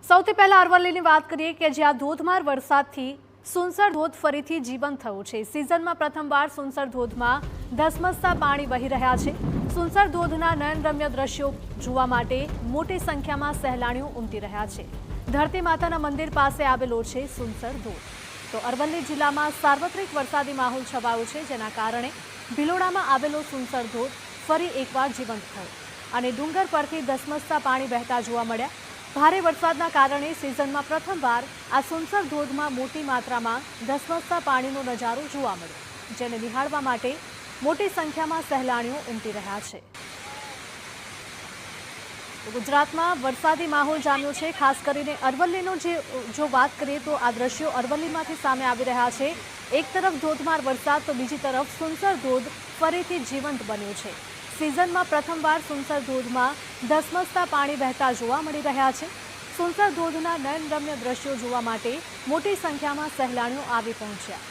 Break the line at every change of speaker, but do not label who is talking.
સૌથી પહેલા અરવલ્લીની વાત કરીએ કે જ્યાં ધોધમાર વરસાદથી સુનસર ધોધ ફરીથી જીવંત થયો છે। સિઝનમાં પ્રથમવાર સુનસર ધોધમાં ધસમસતા પાણી વહી રહ્યા છે। સુનસર ધોધના નયનરમ્ય દ્રશ્યો જોવા માટે મોટી સંખ્યામાં સહેલાણીઓ ઉમટી રહ્યા છે। ધરતી માતાના મંદિર પાસે આવેલો છે સુનસર ધોધ। તો અરવલ્લી જિલ્લામાં સાર્વત્રિક વરસાદી માહોલ છવાયો છે, જેના કારણે ભિલોડામાં આવેલો સુનસર ધોધ ફરી એકવાર જીવંત થયો અને ડુંગર પરથી ધસમસતા પાણી વહેતા જોવા મળ્યા। ભારે વરસાદના કારણે સિઝનમાં પ્રથમવાર આ સુનસર ધોધમાં મોટી માત્રામાં ધસમસતા પાણીનો નજારો જોવા મળ્યો, જેને નિહાળવા માટે મોટી સંખ્યામાં સહેલાણીઓ ઉમટી રહ્યા છે। ગુજરાતમાં વરસાદી માહોલ જામ્યો છે। ખાસ કરીને અરવલ્લીનો જો વાત કરીએ તો આ દ્રશ્યો અરવલ્લીમાંથી સામે આવી રહ્યા છે। એક તરફ ધોધમાર વરસાદ તો બીજી તરફ સુનસર ધોધ ફરીથી જીવંત બન્યો છે। સિઝનમાં પ્રથમવાર સુનસર ધોધમાં ધસમસતા પાણી વહેતા જોવા મળી રહ્યા છે। સુનસર ધોધના નયનરમ્ય દ્રશ્યો જોવા માટે મોટી સંખ્યામાં સહેલાણીઓ આવી પહોંચ્યા।